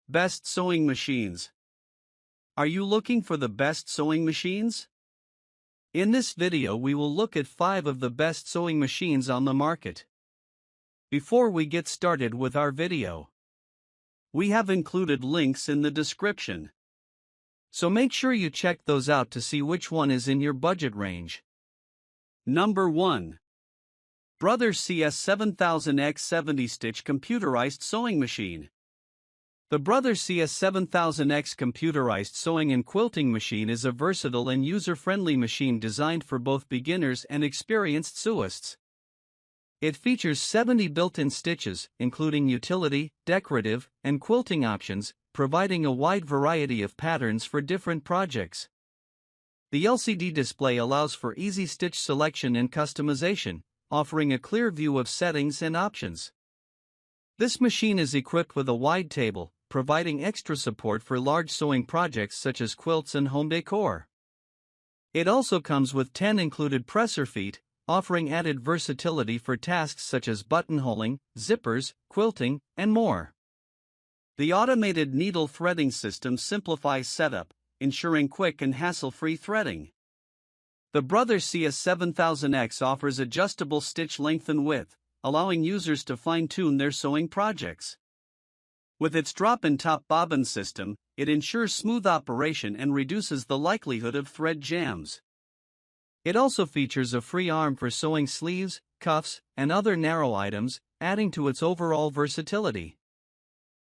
Best sewing machines. Are you looking for the best sewing machines? In this video we will look at 5 of the best sewing machines on the market. Before we get started with our video, we have included links in the description, so make sure you check those out to see which one is in your budget range. Number 1. Brother CS 7000X 70-stitch computerized sewing machine. The Brother CS 7000X computerized sewing and quilting machine is a versatile and user-friendly machine designed for both beginners and experienced sewists. It features 70 built-in stitches, including utility, decorative, and quilting options, providing a wide variety of patterns for different projects. The LCD display allows for easy stitch selection and customization, offering a clear view of settings and options. This machine is equipped with a wide table, providing extra support for large sewing projects such as quilts and home decor. It also comes with 10 included presser feet, offering added versatility for tasks such as buttonholing, zippers, quilting, and more. The automated needle threading system simplifies setup, ensuring quick and hassle-free threading. The Brother CS 7000X offers adjustable stitch length and width, allowing users to fine-tune their sewing projects. With its drop-and-top bobbin system, it ensures smooth operation and reduces the likelihood of thread jams. It also features a free arm for sewing sleeves, cuffs, and other narrow items, adding to its overall versatility.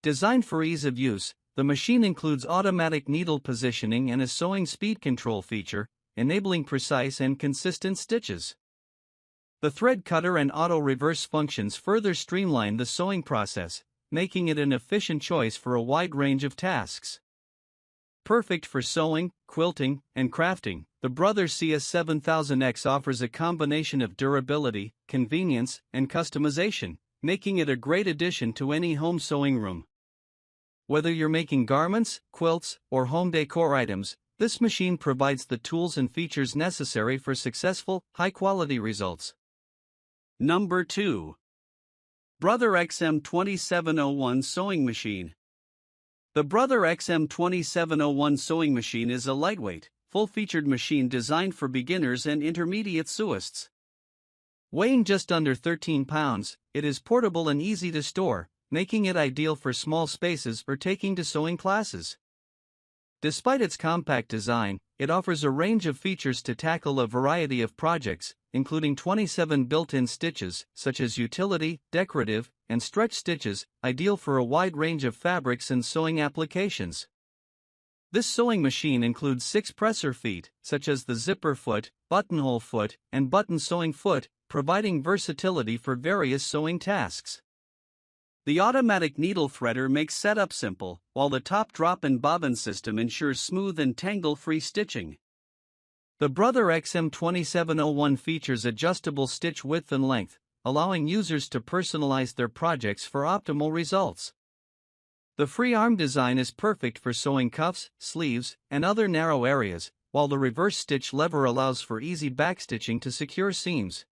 Designed for ease of use, the machine includes automatic needle positioning and a sewing speed control feature, enabling precise and consistent stitches. The thread cutter and auto reverse functions further streamline the sewing process, making it an efficient choice for a wide range of tasks. Perfect for sewing, quilting, and crafting, the Brother CS 7000X offers a combination of durability, convenience, and customization, making it a great addition to any home sewing room. Whether you're making garments, quilts, or home decor items, this machine provides the tools and features necessary for successful, high-quality results. Number 2. Brother XM2701 Sewing Machine. The Brother XM2701 sewing machine is a lightweight, full-featured machine designed for beginners and intermediate sewists. Weighing just under 13 pounds, it is portable and easy to store, making it ideal for small spaces or taking to sewing classes. Despite its compact design, it offers a range of features to tackle a variety of projects, including 27 built-in stitches, such as utility, decorative, and stretch stitches, ideal for a wide range of fabrics and sewing applications. This sewing machine includes 6 presser feet, such as the zipper foot, buttonhole foot, and button sewing foot, providing versatility for various sewing tasks. The automatic needle threader makes setup simple, while the top drop and bobbin system ensures smooth and tangle-free stitching. The Brother XM2701 features adjustable stitch width and length, allowing users to personalize their projects for optimal results. The free arm design is perfect for sewing cuffs, sleeves, and other narrow areas, while the reverse stitch lever allows for easy backstitching to secure seams.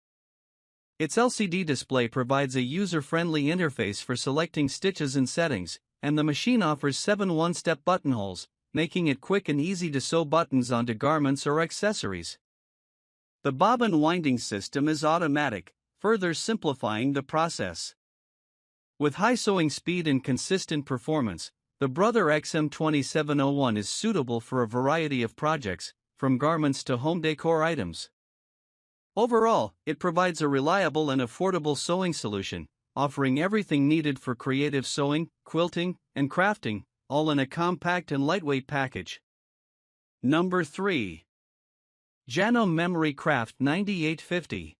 Its LCD display provides a user-friendly interface for selecting stitches and settings, and the machine offers 7 one-step buttonholes, making it quick and easy to sew buttons onto garments or accessories. The bobbin winding system is automatic, further simplifying the process. With high sewing speed and consistent performance, the Brother XM2701 is suitable for a variety of projects, from garments to home decor items. Overall, it provides a reliable and affordable sewing solution, offering everything needed for creative sewing, quilting, and crafting, all in a compact and lightweight package. Number 3. Janome Memory Craft 9850.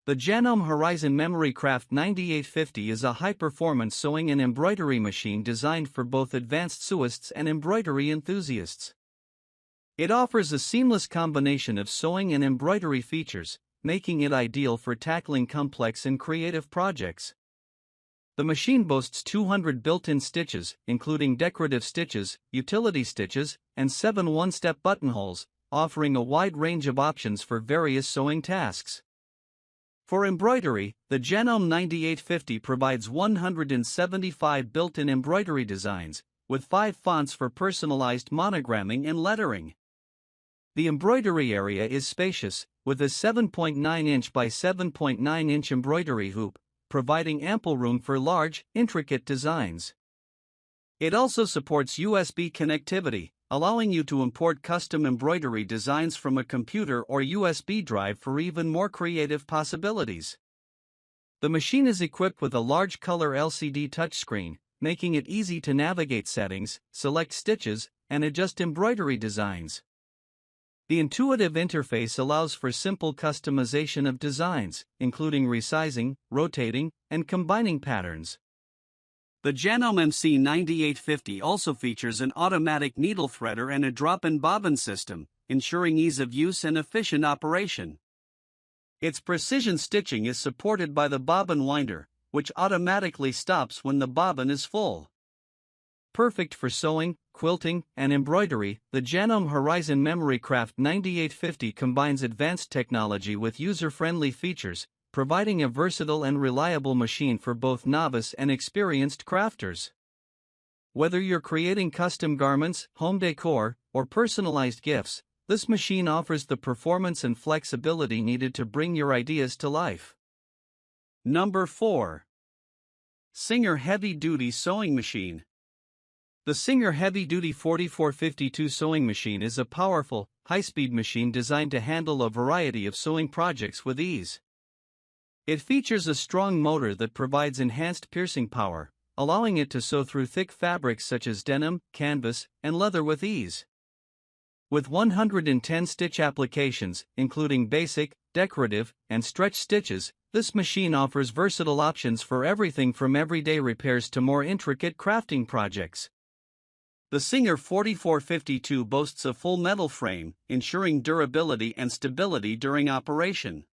The Janome Horizon Memory Craft 9850 is a high-performance sewing and embroidery machine designed for both advanced sewists and embroidery enthusiasts. It offers a seamless combination of sewing and embroidery features, making it ideal for tackling complex and creative projects. The machine boasts 200 built-in stitches, including decorative stitches, utility stitches, and 7 one-step buttonholes, offering a wide range of options for various sewing tasks. For embroidery, the Janome 9850 provides 175 built-in embroidery designs, with 5 fonts for personalized monogramming and lettering. The embroidery area is spacious, with a 7.9-inch by 7.9-inch embroidery hoop, providing ample room for large, intricate designs. It also supports USB connectivity, allowing you to import custom embroidery designs from a computer or USB drive for even more creative possibilities. The machine is equipped with a large color LCD touchscreen, making it easy to navigate settings, select stitches, and adjust embroidery designs. The intuitive interface allows for simple customization of designs, including resizing, rotating, and combining patterns. The Janome MC 9850 also features an automatic needle threader and a drop-in bobbin system, ensuring ease of use and efficient operation. Its precision stitching is supported by the bobbin winder, which automatically stops when the bobbin is full. Perfect for sewing, quilting, and embroidery, the Janome Horizon Memory Craft 9850 combines advanced technology with user-friendly features, providing a versatile and reliable machine for both novice and experienced crafters. Whether you're creating custom garments, home decor, or personalized gifts, this machine offers the performance and flexibility needed to bring your ideas to life. Number 4. Singer Heavy Duty Sewing Machine. The Singer Heavy Duty 4452 sewing machine is a powerful, high-speed machine designed to handle a variety of sewing projects with ease. It features a strong motor that provides enhanced piercing power, allowing it to sew through thick fabrics such as denim, canvas, and leather with ease. With 110 stitch applications, including basic, decorative, and stretch stitches, this machine offers versatile options for everything from everyday repairs to more intricate crafting projects. The Singer 4452 boasts a full metal frame, ensuring durability and stability during operation.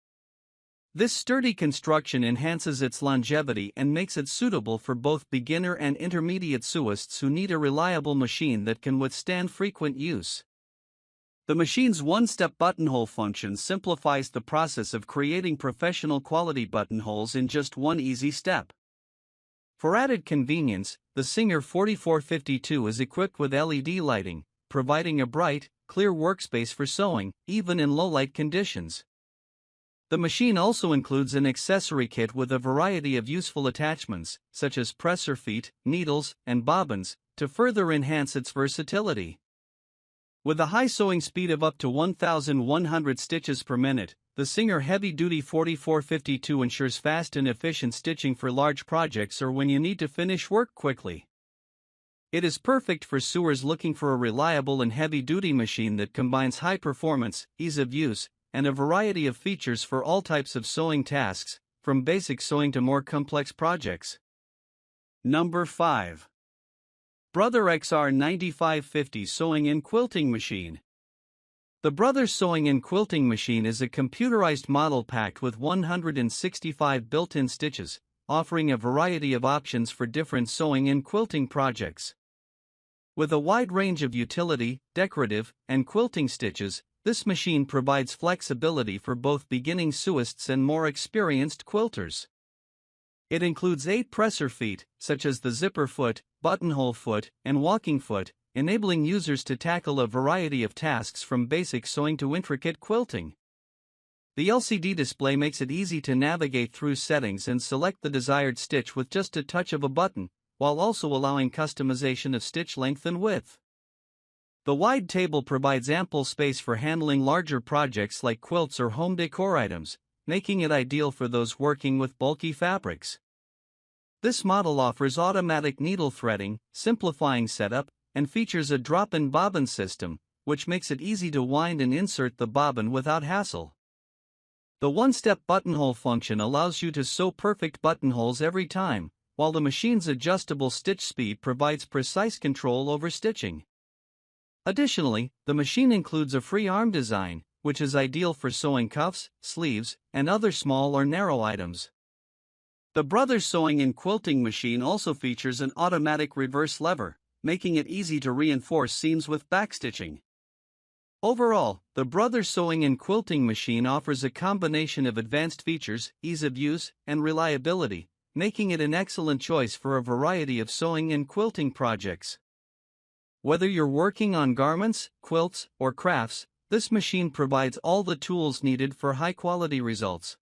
This sturdy construction enhances its longevity and makes it suitable for both beginner and intermediate sewists who need a reliable machine that can withstand frequent use. The machine's one-step buttonhole function simplifies the process of creating professional quality buttonholes in just one easy step. For added convenience, the Singer 4452 is equipped with LED lighting, providing a bright, clear workspace for sewing, even in low-light conditions. The machine also includes an accessory kit with a variety of useful attachments, such as presser feet, needles, and bobbins, to further enhance its versatility. With a high sewing speed of up to 1,100 stitches per minute, the Singer Heavy Duty 4452 ensures fast and efficient stitching for large projects or when you need to finish work quickly. It is perfect for sewers looking for a reliable and heavy-duty machine that combines high performance, ease of use, and a variety of features for all types of sewing tasks, from basic sewing to more complex projects. Number 5. Brother XR 9550 Sewing and Quilting Machine. The Brother Sewing and Quilting Machine is a computerized model packed with 165 built-in stitches, offering a variety of options for different sewing and quilting projects. With a wide range of utility, decorative, and quilting stitches, this machine provides flexibility for both beginning sewists and more experienced quilters. It includes 8 presser feet, such as the zipper foot, buttonhole foot, and walking foot, enabling users to tackle a variety of tasks from basic sewing to intricate quilting. The LCD display makes it easy to navigate through settings and select the desired stitch with just a touch of a button, while also allowing customization of stitch length and width. The wide table provides ample space for handling larger projects like quilts or home decor items, making it ideal for those working with bulky fabrics. This model offers automatic needle threading, simplifying setup, and features a drop-in bobbin system, which makes it easy to wind and insert the bobbin without hassle. The one-step buttonhole function allows you to sew perfect buttonholes every time, while the machine's adjustable stitch speed provides precise control over stitching. Additionally, the machine includes a free arm design, which is ideal for sewing cuffs, sleeves, and other small or narrow items. The Brother Sewing and Quilting Machine also features an automatic reverse lever, making it easy to reinforce seams with backstitching. Overall, the Brothers Sewing and Quilting machine offers a combination of advanced features, ease of use, and reliability, making it an excellent choice for a variety of sewing and quilting projects. Whether you're working on garments, quilts, or crafts, this machine provides all the tools needed for high-quality results.